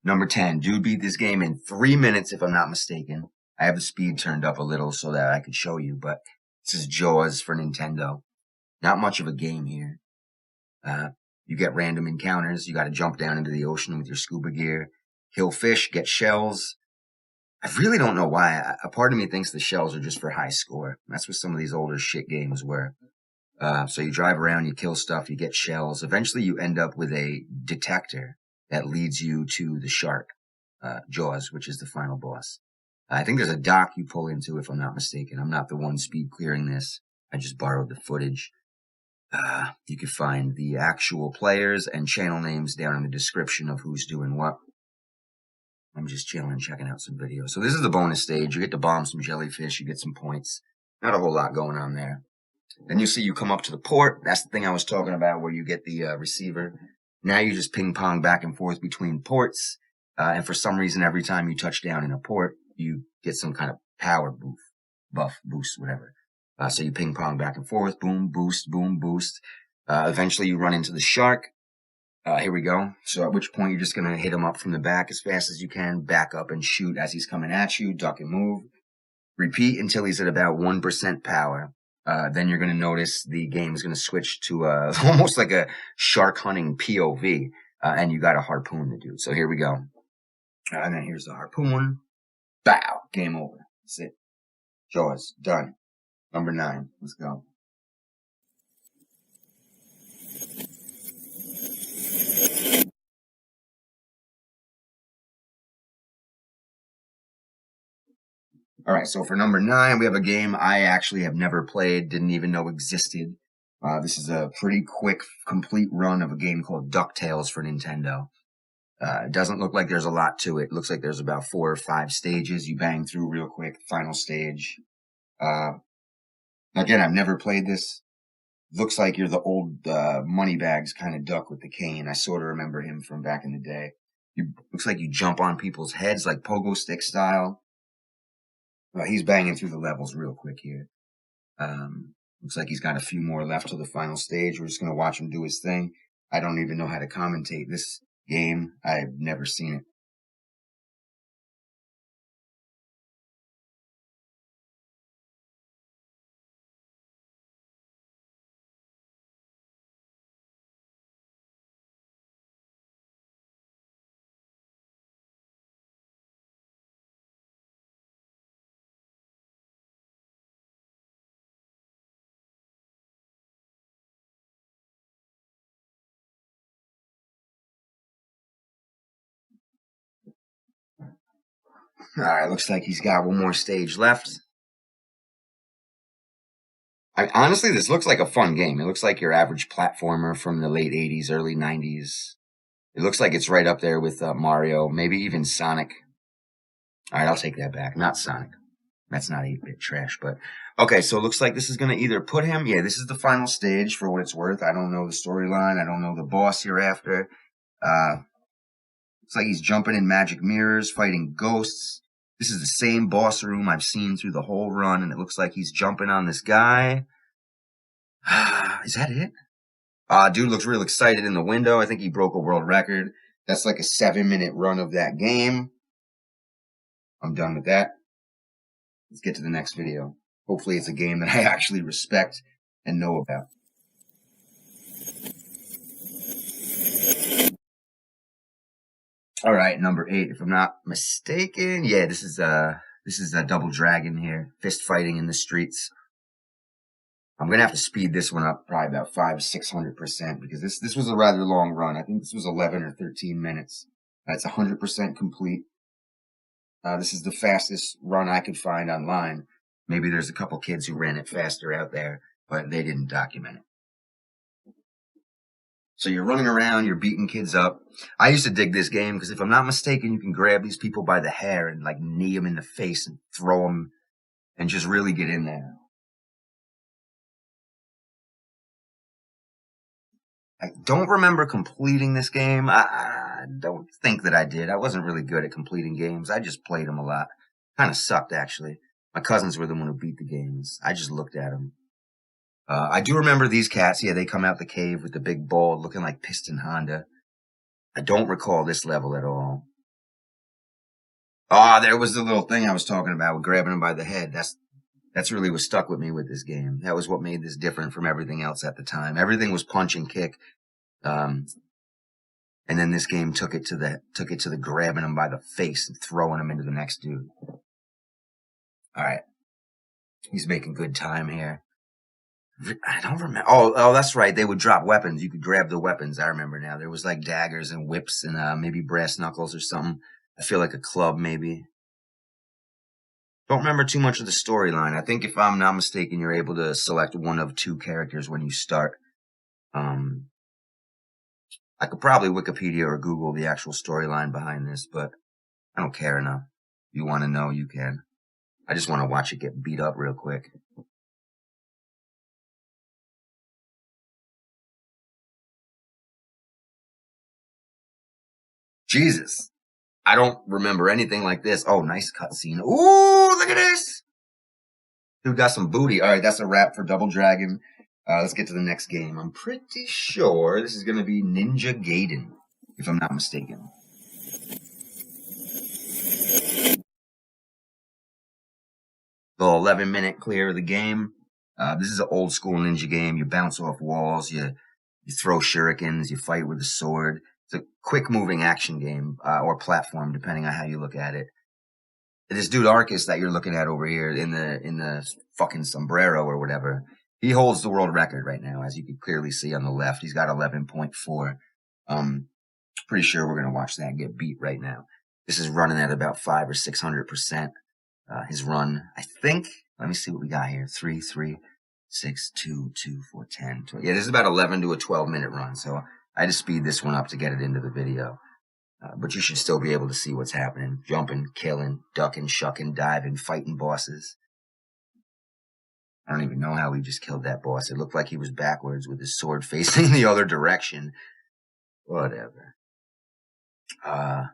Number 10, dude beat this game in 3 minutes, if I'm not mistaken. I have the speed turned up a little so that I could show you, but this is Jaws for Nintendo. Not much of a game here. You get random encounters. You got to jump down into the ocean with your scuba gear, kill fish, get shells. I really don't know why. A part of me thinks the shells are just for high score. That's what some of these older shit games were. So you drive around, you kill stuff, you get shells. Eventually you end up with a detector that leads you to the shark, Jaws, which is the final boss. I think there's a dock you pull into, if I'm not mistaken. I'm not the one speed clearing this. I just borrowed the footage. You can find the actual players and channel names down in the description of who's doing what. I'm just chilling, checking out some videos. So this is the bonus stage. You get to bomb some jellyfish. You get some points. Not a whole lot going on there. Then you see you come up to the port. That's the thing I was talking about where you get the receiver. Now you just ping pong back and forth between ports. And for some reason, every time you touch down in a port, you get some kind of power boost, whatever. So you ping pong back and forth, boom, boost, boom, boost. Eventually you run into the shark. Here we go. So at which point you're just going to hit him up from the back as fast as you can, back up and shoot as he's coming at you, duck and move. Repeat until he's at about 1% power. Then you're going to notice the game is going to switch to almost like a shark hunting POV, and you got a harpoon the dude. So here we go. And then here's the harpoon. Bow. Game over. That's it. Jaws. Done. Number 9. Let's go. All right, so for number 9, we have a game I actually have never played, didn't even know existed. This is a pretty quick, complete run of a game called Ducktales for Nintendo. It doesn't look like there's a lot to it. It looks like there's about 4 or 5 stages. You bang through real quick, final stage. Again, I've never played this. Looks like you're the old Moneybags kind of duck with the cane. I sort of remember him from back in the day. Looks like you jump on people's heads like pogo stick style. He's banging through the levels real quick here. Looks like he's got a few more left to the final stage. We're just going to watch him do his thing. I don't even know how to commentate this game. I've never seen it. All right, looks like he's got one more stage left. Honestly, this looks like a fun game. It looks like your average platformer from the late 80s, early 90s. It looks like it's right up there with Mario, maybe even Sonic. All right, I'll take that back. Not Sonic. That's not 8-bit trash, but okay, so it looks like this is going to either put him, yeah, this is the final stage for what it's worth. I don't know the storyline. I don't know the boss hereafter. Looks like he's jumping in magic mirrors, fighting ghosts. This is the same boss room I've seen through the whole run, and it looks like he's jumping on this guy. Is that it? Dude looks real excited in the window. I think he broke a world record. That's like a 7-minute run of that game. I'm done with that. Let's get to the next video. Hopefully it's a game that I actually respect and know about. All right, number 8, if I'm not mistaken. Yeah, this is a Double Dragon here. Fist fighting in the streets. I'm going to have to speed this one up probably about 500-600% because this was a rather long run. I think this was 11 or 13 minutes. It's 100% complete. This is the fastest run I could find online. Maybe there's a couple kids who ran it faster out there, but they didn't document it. So you're running around, you're beating kids up. I used to dig this game because if I'm not mistaken, you can grab these people by the hair and like knee them in the face and throw them and just really get in there. I don't remember completing this game. I don't think that I did. I wasn't really good at completing games. I just played them a lot. Kind of sucked, actually. My cousins were the one who beat the games. I just looked at them. I do remember these cats. Yeah, they come out the cave with the big ball looking like Piston Honda. I don't recall this level at all. Oh, there was the little thing I was talking about with grabbing him by the head. That's really what stuck with me with this game. That was what made this different from everything else at the time. Everything was punch and kick. Um, and then this game took it to the grabbing him by the face and throwing him into the next dude. All right. He's making good time here. I don't remember. Oh, that's right. They would drop weapons. You could grab the weapons. I remember now. There was like daggers and whips and maybe brass knuckles or something. I feel like a club maybe. Don't remember too much of the storyline. I think if I'm not mistaken, you're able to select one of two characters when you start. I could probably Wikipedia or Google the actual storyline behind this, but I don't care enough. If you want to know, you can. I just want to watch it get beat up real quick. Jesus. I don't remember anything like this. Oh, nice cutscene. Ooh, look at this. Dude got some booty. All right, that's a wrap for Double Dragon. Let's get to the next game. I'm pretty sure this is going to be Ninja Gaiden, if I'm not mistaken. The 11-minute clear of the game. This is an old school ninja game. You bounce off walls, you throw shurikens, you fight with a sword. It's a quick moving action game, or platform, depending on how you look at it. This dude Arcus that you're looking at over here in the fucking sombrero or whatever, he holds the world record right now, as you can clearly see on the left. He's got 11.4. Pretty sure we're gonna watch that get beat right now. This is running at about 500 or 600%. His run, I think. Let me see what we got here. 3, 3, 6, 2, 2, 4, 10, 20. Yeah, this is about 11 to a 12-minute run. So I had to speed this one up to get it into the video. But you should still be able to see what's happening. Jumping, killing, ducking, shucking, diving, fighting bosses. I don't even know how he just killed that boss. It looked like he was backwards with his sword facing the other direction. Whatever. I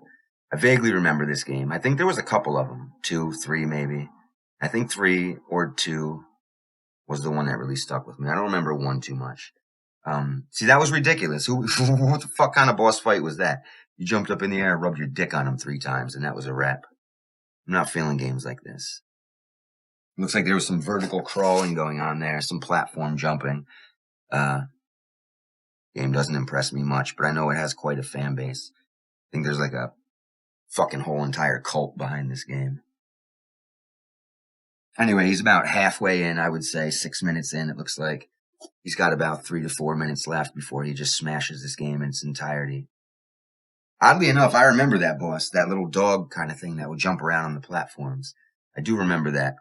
vaguely remember this game. I think there was a couple of them. 2, 3 maybe. I think 3 or 2 was the one that really stuck with me. I don't remember 1 too much. See, that was ridiculous. What the fuck kind of boss fight was that? You jumped up in the air, rubbed your dick on him 3 times, and that was a wrap. I'm not feeling games like this. Looks like there was some vertical crawling going on there, some platform jumping. Game doesn't impress me much, but I know it has quite a fan base. I think there's like a fucking whole entire cult behind this game. Anyway, he's about halfway in, I would say, 6 minutes in, it looks like. He's got about 3 to 4 minutes left before he just smashes this game in its entirety. Oddly enough, I remember that boss, that little dog kind of thing that would jump around on the platforms. I do remember that.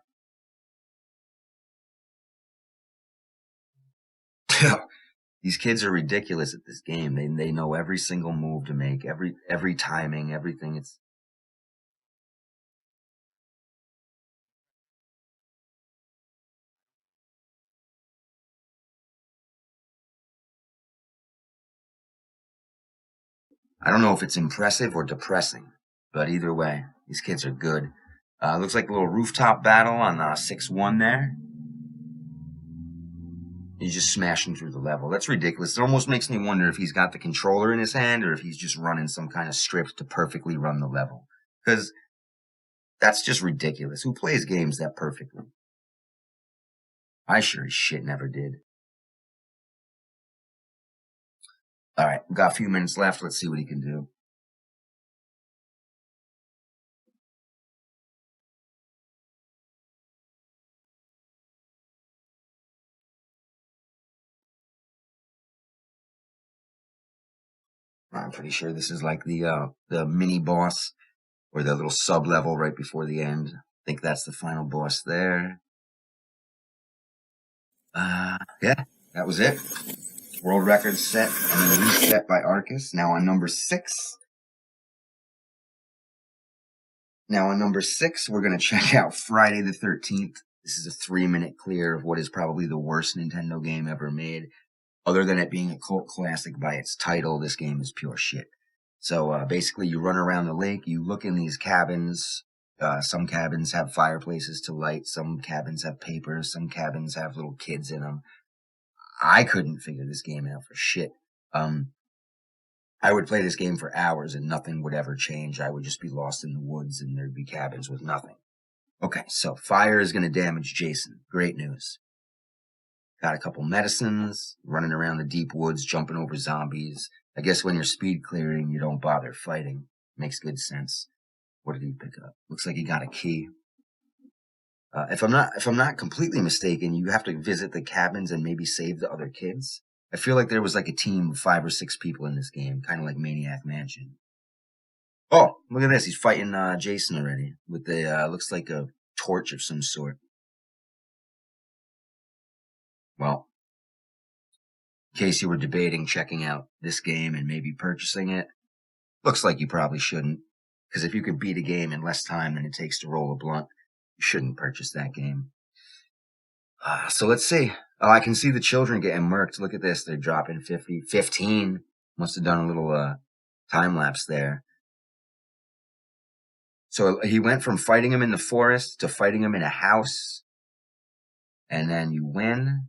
These kids are ridiculous at this game. They know every single move to make, every timing, everything. It's I don't know if it's impressive or depressing, but either way, these kids are good. Looks like a little rooftop battle on 6-1 there. He's just smashing through the level. That's ridiculous. It almost makes me wonder if he's got the controller in his hand or if he's just running some kind of script to perfectly run the level. Because that's just ridiculous. Who plays games that perfectly? I sure as shit never did. All right, we've got a few minutes left. Let's see what he can do. I'm pretty sure this is like the mini boss or the little sub level right before the end. I think that's the final boss there. Yeah, that was it. World record set and then reset by Arcus. Now on number 6. Now on number 6, we're going to check out Friday the 13th. This is a 3-minute clear of what is probably the worst Nintendo game ever made. Other than it being a cult classic by its title, this game is pure shit. So basically you run around the lake, you look in these cabins. Some cabins have fireplaces to light, some cabins have papers, some cabins have little kids in them. I couldn't figure this game out for shit. I would play this game for hours and nothing would ever change. I would just be lost in the woods and there'd be cabins with nothing. Okay, so fire is going to damage Jason. Great news. Got a couple medicines, running around the deep woods, jumping over zombies. I guess when you're speed clearing, you don't bother fighting. Makes good sense. What did he pick up? Looks like he got a key. If I'm not completely mistaken, you have to visit the cabins and maybe save the other kids. I feel like there was like a team of 5 or 6 people in this game, kind of like Maniac Mansion. Oh, look at this. He's fighting Jason already with the looks like a torch of some sort. Well, in case you were debating checking out this game and maybe purchasing it, looks like you probably shouldn't. Because if you could beat a game in less time than it takes to roll a blunt, you shouldn't purchase that game. So let's see. Oh, I can see the children getting murked. Look at this. They're dropping 15. Must have done a little time lapse there. So he went from fighting him in the forest to fighting him in a house. And then you win.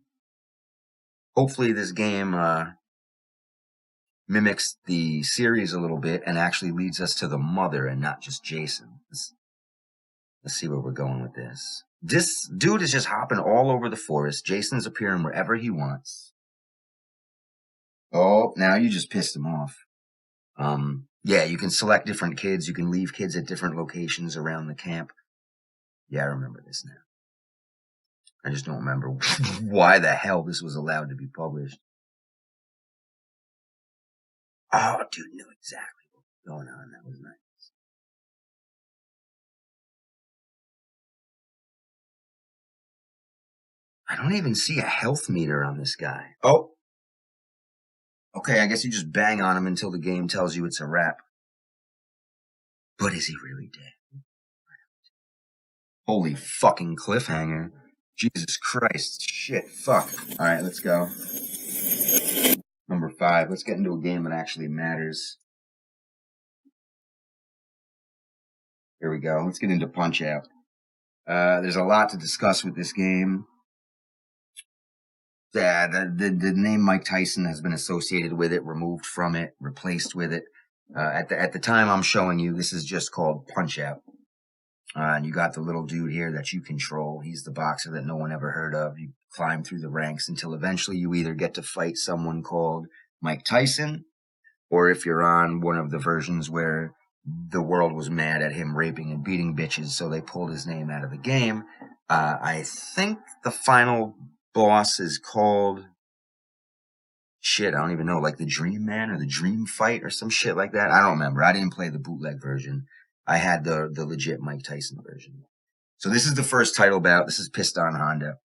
Hopefully this game mimics the series a little bit and actually leads us to the mother and not just Jason. Let's see where we're going with this. This dude is just hopping all over the forest. Jason's appearing wherever he wants. Oh, now you just pissed him off. Yeah, you can select different kids. You can leave kids at different locations around the camp. Yeah, I remember this now. I just don't remember why the hell this was allowed to be published. Oh, dude knew exactly what was going on. That was nice. I don't even see a health meter on this guy. Oh. Okay, I guess you just bang on him until the game tells you it's a wrap. But is he really dead? Holy fucking cliffhanger. Jesus Christ. Shit. Fuck. Alright, let's go. Number 5. Let's get into a game that actually matters. Here we go. Let's get into Punch-Out. There's a lot to discuss with this game. Yeah, the name Mike Tyson has been associated with it, removed from it, replaced with it. At the time I'm showing you, this is just called Punch-Out. And you got the little dude here that you control. He's the boxer that no one ever heard of. You climb through the ranks until eventually you either get to fight someone called Mike Tyson, or if you're on one of the versions where the world was mad at him raping and beating bitches, so they pulled his name out of the game. I think the final boss is called... Shit, I don't even know, like the Dream Man or the Dream Fight or some shit like that. I don't remember. I didn't play the bootleg version. I had the legit Mike Tyson version. So this is the first title bout. This is Piston Honda.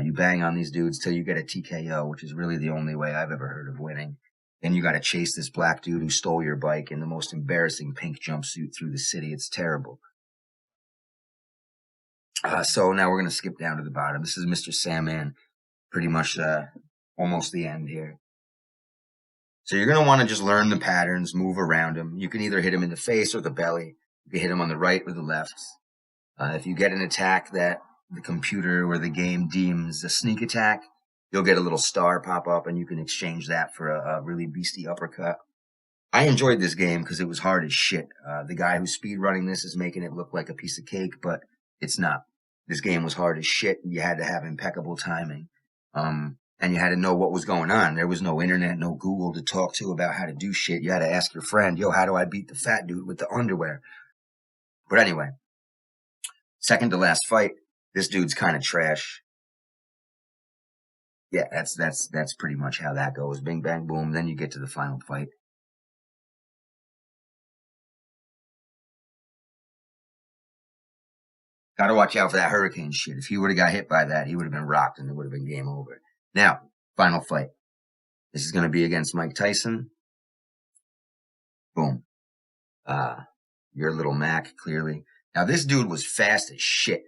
You bang on these dudes till you get a TKO, which is really the only way I've ever heard of winning. Then you got to chase this black dude who stole your bike in the most embarrassing pink jumpsuit through the city. It's terrible. So now we're going to skip down to the bottom. This is Mr. Sandman. Pretty much almost the end here. So you're going to want to just learn the patterns, move around him. You can either hit him in the face or the belly. You can hit him on the right or the left. If you get an attack that the computer or the game deems a sneak attack, you'll get a little star pop up and you can exchange that for a really beastie uppercut. I enjoyed this game because it was hard as shit. The guy who's speedrunning this is making it look like a piece of cake, but it's not. This game was hard as shit. You had to have impeccable timing. And you had to know what was going on. There was no internet, no Google to talk to about how to do shit. You had to ask your friend, yo, how do I beat the fat dude with the underwear? But anyway, second to last fight, this dude's kind of trash. Yeah, that's pretty much how that goes. Bing, bang, boom. Then you get to the final fight. Gotta watch out for that hurricane shit. If he would have got hit by that, he would have been rocked and it would have been game over. Now, final fight. This is going to be against Mike Tyson. Boom. Your little Mac, clearly. Now, this dude was fast as shit.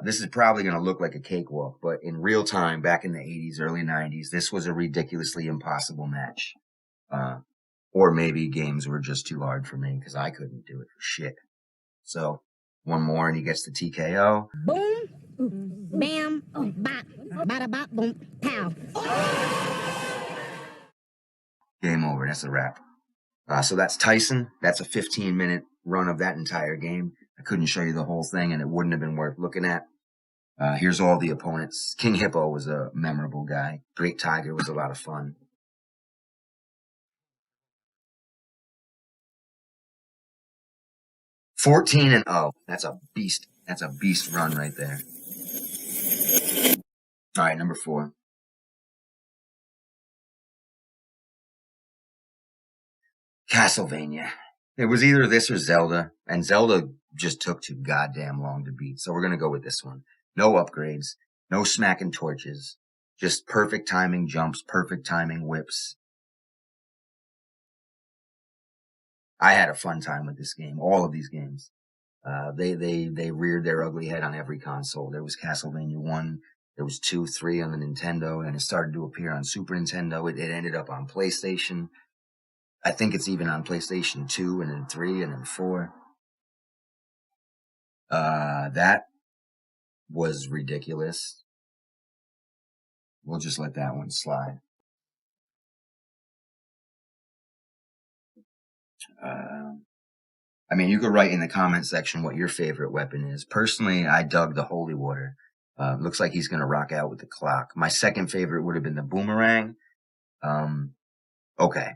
This is probably going to look like a cakewalk, but in real time, back in the 80s, early 90s, this was a ridiculously impossible match. Or maybe games were just too hard for me because I couldn't do it for shit. So, one more and he gets the TKO. Boom, bam, bop, bada bop, boom, pow. Game over. That's a wrap. So that's Tyson. That's a 15-minute run of that entire game. I couldn't show you the whole thing, and it wouldn't have been worth looking at. Here's all the opponents. King Hippo was a memorable guy. Great Tiger was a lot of fun. (14-0). That's a beast. That's a beast run right there. All right, number 4. Castlevania. It was either this or Zelda, and Zelda just took too goddamn long to beat. So we're going to go with this one. No upgrades, no smacking torches, just perfect timing jumps, perfect timing whips. I had a fun time with this game, all of these games. They reared their ugly head on every console. There was Castlevania 1, there was 2, 3 on the Nintendo, and it started to appear on Super Nintendo. It ended up on PlayStation. I think it's even on PlayStation 2 and then 3 and then 4. That was ridiculous. We'll just let that one slide. I mean, you could write in the comment section what your favorite weapon is. Personally, I dug the holy water. Looks like he's going to rock out with the clock. My second favorite would have been the boomerang. Okay.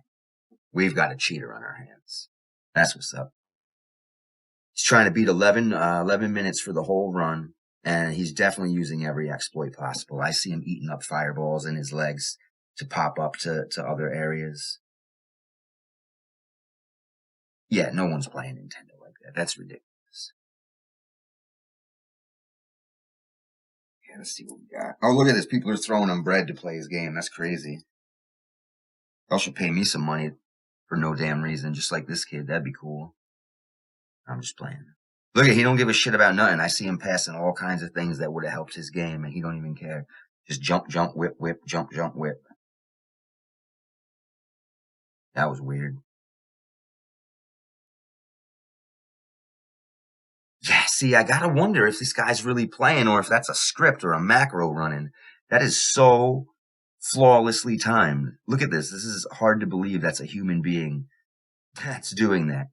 We've got a cheater on our hands. That's what's up. He's trying to beat 11 minutes for the whole run, and he's definitely using every exploit possible. I see him eating up fireballs in his legs to pop up to other areas. Yeah, no one's playing Nintendo like that. That's ridiculous. Yeah, let's see what we got. Oh, look at this. People are throwing him bread to play his game. That's crazy. Y'all should pay me some money for no damn reason, just like this kid. That'd be cool. I'm just playing. Look at, he don't give a shit about nothing. I see him passing all kinds of things that would have helped his game, and he don't even care. Just jump, jump, whip, whip, jump, jump, whip. That was weird. Yeah, see, I gotta wonder if this guy's really playing or if that's a script or a macro running. That is so flawlessly timed. Look at this. This is hard to believe that's a human being that's doing that.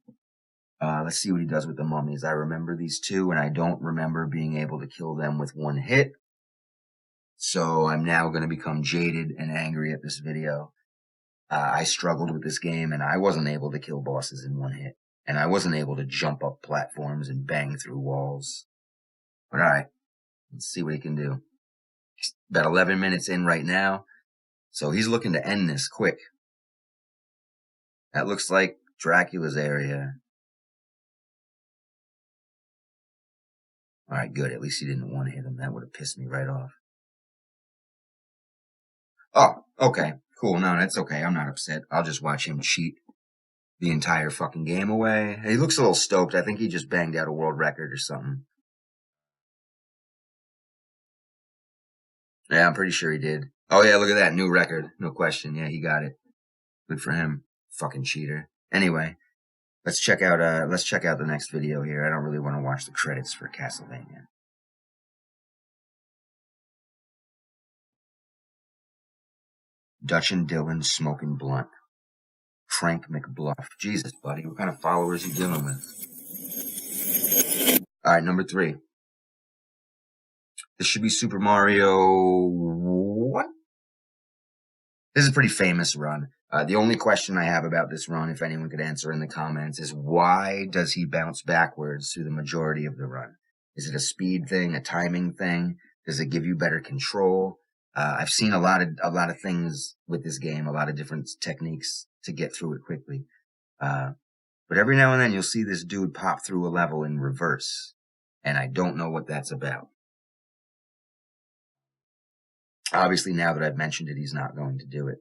Let's see what he does with the mummies. I remember these two, and I don't remember being able to kill them with one hit. So I'm now going to become jaded and angry at this video. I struggled with this game, and I wasn't able to kill bosses in one hit. And I wasn't able to jump up platforms and bang through walls. But alright, let's see what he can do. He's about 11 minutes in right now, so he's looking to end this quick. That looks like Dracula's area. Alright, good. At least he didn't want to hit him. That would have pissed me right off. Oh, okay. Cool. No, that's okay. I'm not upset. I'll just watch him cheat the entire fucking game away. He looks a little stoked. I think he just banged out a world record or something. Yeah, I'm pretty sure he did. Oh yeah, look at that. New record. No question. Yeah, he got it. Good for him. Fucking cheater. Anyway, let's check out the next video here. I don't really want to watch the credits for Castlevania. Dutch and Dylan smoking blunt. Frank McBluff. Jesus, buddy. What kind of followers are you dealing with? Alright, number 3. This should be Super Mario... What? This is a pretty famous run. The only question I have about this run, if anyone could answer in the comments, is why does he bounce backwards through the majority of the run? Is it a speed thing, a timing thing? Does it give you better control? I've seen a lot of things with this game, a lot of different techniques to get through it quickly. But every now and then you'll see this dude pop through a level in reverse, and I don't know what that's about. Obviously, now that I've mentioned it, he's not going to do it.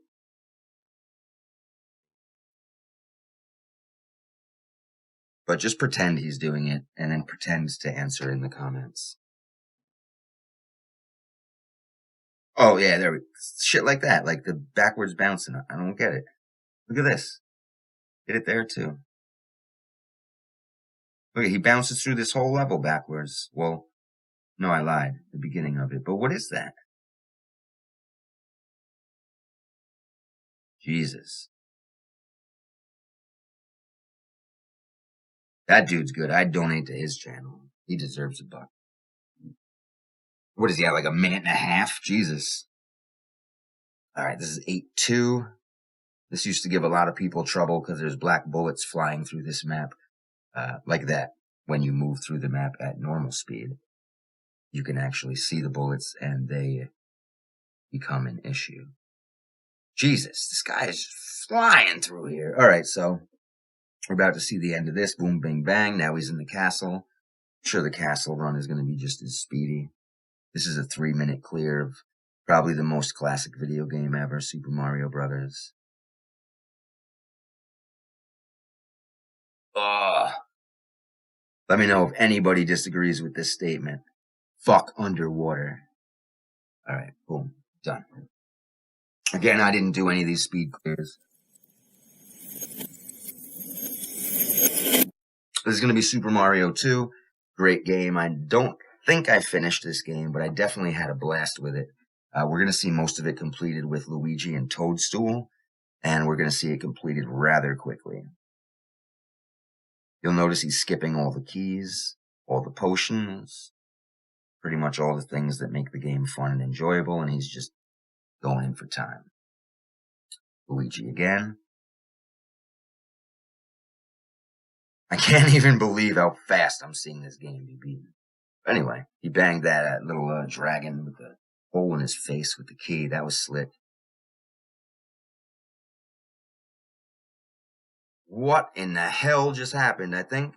But just pretend he's doing it, and then pretend to answer in the comments. Oh, yeah, there we go. Shit like that, like the backwards bouncing. I don't get it. Look at this. Get it there, too. Look, he bounces through this whole level backwards. Well, no, I lied. The beginning of it. But what is that? Jesus. That dude's good. I'd donate to his channel. He deserves a buck. What is he at, like a minute and a half? Jesus. Alright, this is 8-2. This used to give a lot of people trouble because there's black bullets flying through this map. Like that. When you move through the map at normal speed, you can actually see the bullets and they become an issue. Jesus, this guy is flying through here. Alright, so we're about to see the end of this. Boom, bing, bang. Now he's in the castle. I'm sure the castle run is going to be just as speedy. This is a 3-minute clear of probably the most classic video game ever, Super Mario Brothers. Ugh. Let me know if anybody disagrees with this statement. Fuck underwater. Alright, boom. Done. Again, I didn't do any of these speed clears. This is going to be Super Mario 2. Great game. I don't think I finished this game, but I definitely had a blast with it. We're going to see most of it completed with Luigi and Toadstool, and we're going to see it completed rather quickly. You'll notice he's skipping all the keys, all the potions, pretty much all the things that make the game fun and enjoyable, and he's just going in for time. Luigi again. I can't even believe how fast I'm seeing this game be beaten. Anyway, he banged that little dragon with the hole in his face with the key. That was slick. What in the hell just happened? I think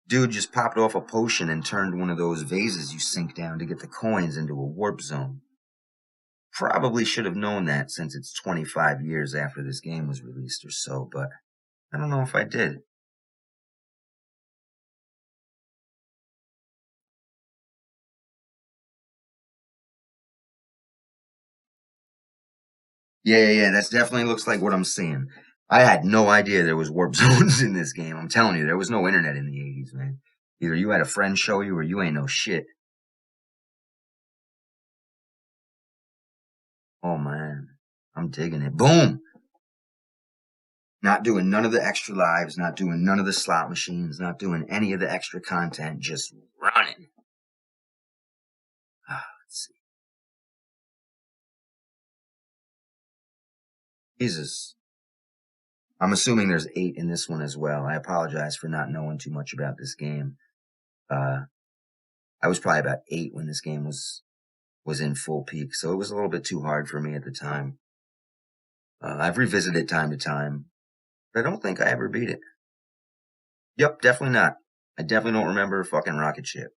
dude just popped off a potion and turned one of those vases you sink down to get the coins into a warp zone. Probably should have known that since it's 25 years after this game was released or so, but I don't know if I did. Yeah, that definitely looks like what I'm seeing. I had no idea there was warp zones in this game. I'm telling you, there was no internet in the 80s, man. Either you had a friend show you or you ain't no shit. Oh, man. I'm digging it. Boom! Not doing none of the extra lives, not doing none of the slot machines, not doing any of the extra content, just running. Let's see. Jesus. I'm assuming there's 8 in this one as well. I apologize for not knowing too much about this game. I was probably about 8 when this game was in full peak, so it was a little bit too hard for me at the time. I've revisited it time to time, but I don't think I ever beat it. Yep, definitely not. I definitely don't remember a fucking rocket ship.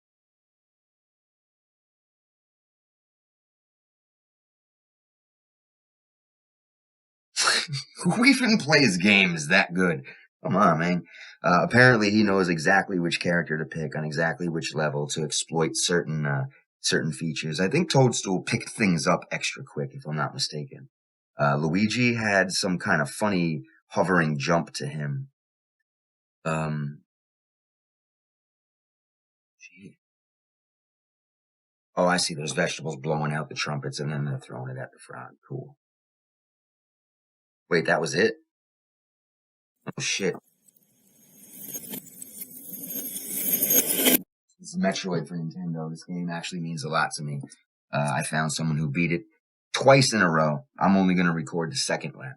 Who even plays games that good? Come on, man. Apparently he knows exactly which character to pick on exactly which level to exploit certain features. I think Toadstool picked things up extra quick, if I'm not mistaken. Luigi had some kind of funny hovering jump to him. Gee. Oh, I see. There's vegetables blowing out the trumpets and then they're throwing it at the frog. Cool. Wait, that was it? Oh, shit. This is Metroid for Nintendo. This game actually means a lot to me. I found someone who beat it twice in a row. I'm only going to record the second lap.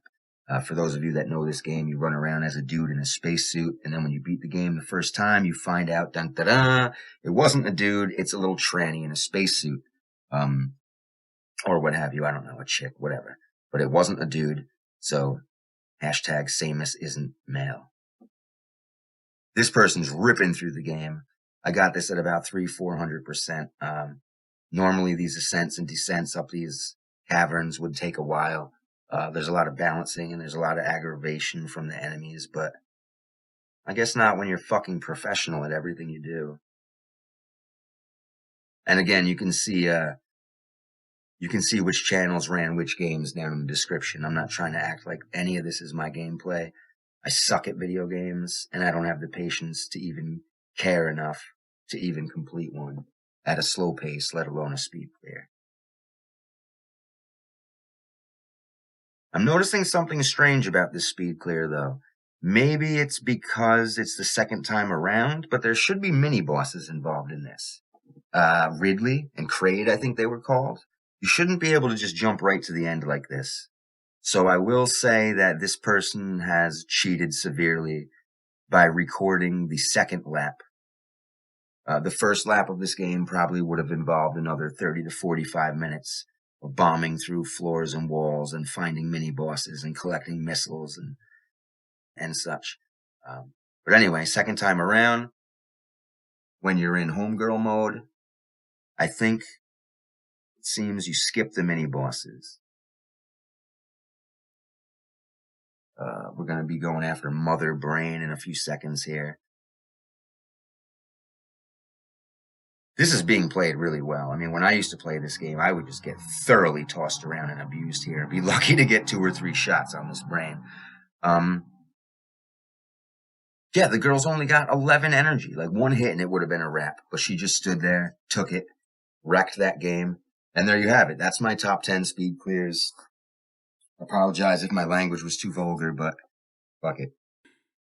For those of you that know this game, you run around as a dude in a spacesuit, and then when you beat the game the first time, you find out, dun da da, it wasn't a dude, it's a little tranny in a spacesuit. Or what have you, I don't know, a chick, whatever. But it wasn't a dude, so hashtag Samus isn't male. This person's ripping through the game. I got this at about 300-400%. Normally these ascents and descents up these caverns would take a while. There's a lot of balancing and there's a lot of aggravation from the enemies, but I guess not when you're fucking professional at everything you do. And again, you can see which channels ran which games down in the description. I'm not trying to act like any of this is my gameplay. I suck at video games, and I don't have the patience to even care enough to even complete one at a slow pace, let alone a speed clear. I'm noticing something strange about this speed clear, though. Maybe it's because it's the second time around, but there should be mini bosses involved in this. Ridley and Kraid, I think they were called. You shouldn't be able to just jump right to the end like this. So I will say that this person has cheated severely by recording the second lap. The first lap of this game probably would have involved another 30 to 45 minutes of bombing through floors and walls and finding mini bosses and collecting missiles and such. But anyway, second time around, when you're in homegirl mode, I think it seems you skip the mini bosses. We're going to be going after Mother Brain in a few seconds here. This is being played really well. I mean, when I used to play this game, I would just get thoroughly tossed around and abused here and be lucky to get 2 or 3 shots on this brain. Yeah, the girl's only got 11 energy. Like, 1 hit and it would have been a wrap. But she just stood there, took it, wrecked that game. And there you have it. That's my top 10 speed clears. I apologize if my language was too vulgar, but fuck it.